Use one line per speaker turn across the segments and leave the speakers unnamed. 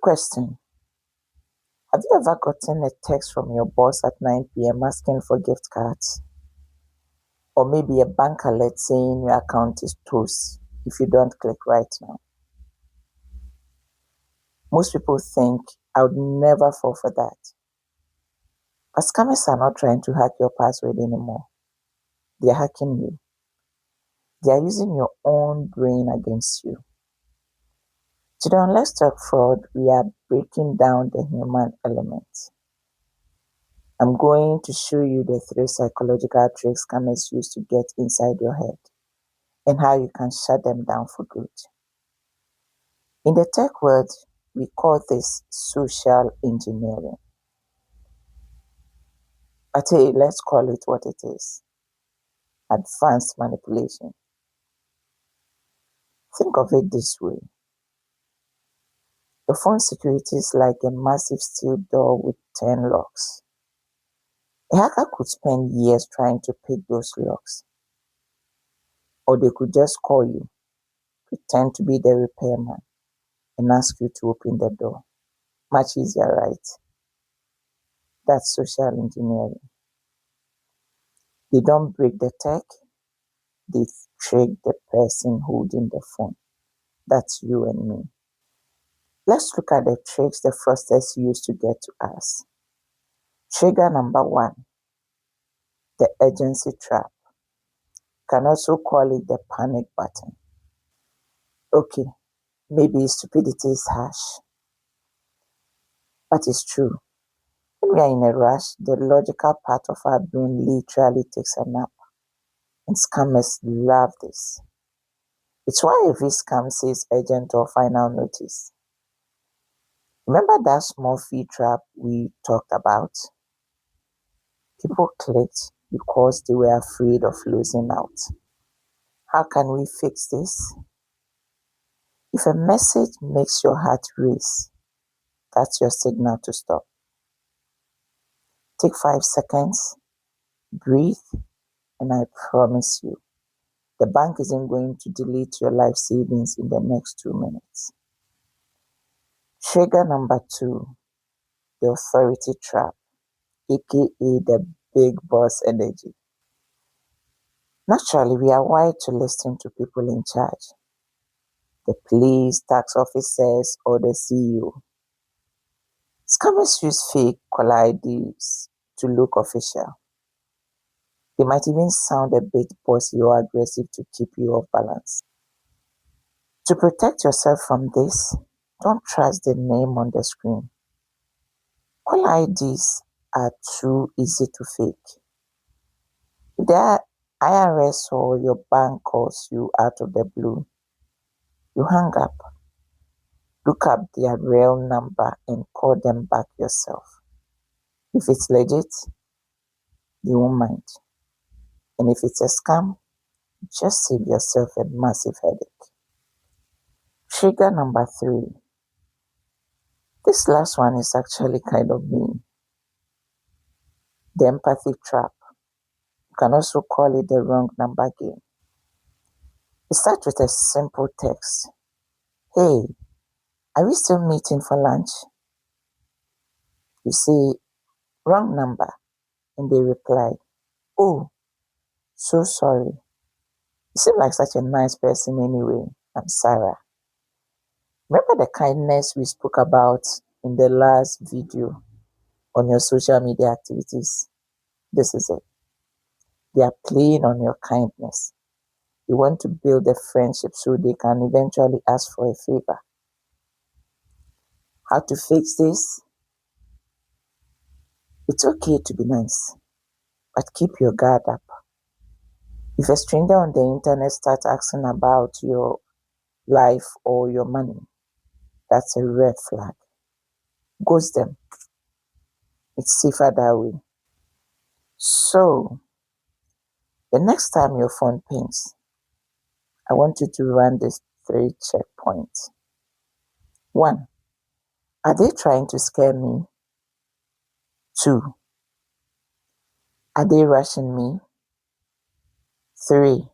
Question: have you ever gotten a text from your boss at 9 p.m. asking for gift cards? Or maybe a bank alert saying your account is toast if you don't click right now? Most people think I would never fall for that. But scammers are not trying to hack your password anymore. They are hacking you. They are using your own brain against you. Today on Let's Talk Fraud, we are breaking down the human element. I'm going to show you the 3 psychological tricks scammers use to get inside your head and how you can shut them down for good. In the tech world, we call this social engineering. But hey, let's call it what it is: advanced manipulation. Think of it this way: your phone security is like a massive steel door with 10 locks. A hacker could spend years trying to pick those locks. Or they could just call you, pretend to be the repairman, and ask you to open the door. Much easier, right? That's social engineering. They don't break the tech, they trick the person holding the phone. That's you and me. Let's look at the tricks the fraudsters use to get to us. Trigger number 1: the urgency trap. You can also call it the panic button. Okay, maybe stupidity is harsh, but it's true. When we are in a rush, the logical part of our brain literally takes a nap, and scammers love this. It's why every scam says urgent or final notice. Remember that small fee trap we talked about? People clicked because they were afraid of losing out. How can we fix this? If a message makes your heart race, that's your signal to stop. Take 5 seconds, breathe, and I promise you, the bank isn't going to delete your life savings in the next 2 minutes. Trigger number 2: the authority trap, aka the big boss energy. Naturally, we are wired to listen to people in charge: the police, tax officers, or the CEO. Scammers use fake caller IDs to look official. They might even sound a bit bossy or aggressive to keep you off balance. To protect yourself from this, don't trust the name on the screen. Caller IDs are too easy to fake. If the IRS or your bank calls you out of the blue, you hang up, look up their real number, and call them back yourself. If it's legit, they won't mind. And if it's a scam, just save yourself a massive headache. Trigger number 3. This last one is actually kind of mean. The empathy trap. You can also call it the wrong number game. It starts with a simple text: "Hey, are we still meeting for lunch?" You say, "Wrong number," and they reply, "Oh, so sorry. You seem like such a nice person anyway. I'm Sarah." Remember the kindness we spoke about in the last video on your social media activities? This is it. They are playing on your kindness. They want to build a friendship so they can eventually ask for a favor. How to fix this? It's okay to be nice, but keep your guard up. If a stranger on the internet starts asking about your life or your money, that's a red flag. Ghost them. It's safer that way. So, the next time your phone pings, I want you to run these 3 checkpoints. 1. Are they trying to scare me? 2. Are they rushing me? 3.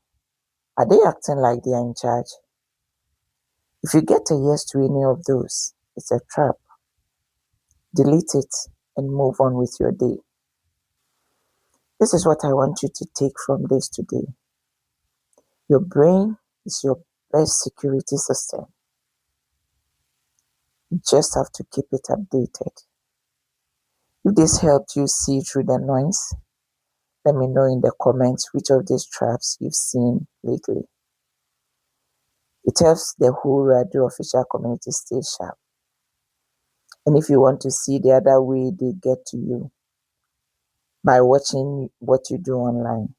Are they acting like they are in charge? If you get a yes to any of those, it's a trap. delete it, and move on with your day. This is what I want you to take from this today. Your brain is your best security system. You just have to keep it updated. If this helped you see through the noise, let me know in the comments which of these traps you've seen lately. It helps the whole Radio Official community stay sharp. And if you want to see the other way they get to you, by watching what you do online,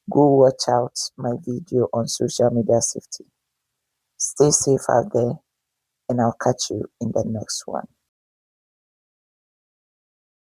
go watch out my video on social media safety. Stay safe out there, and I'll catch you in the next one.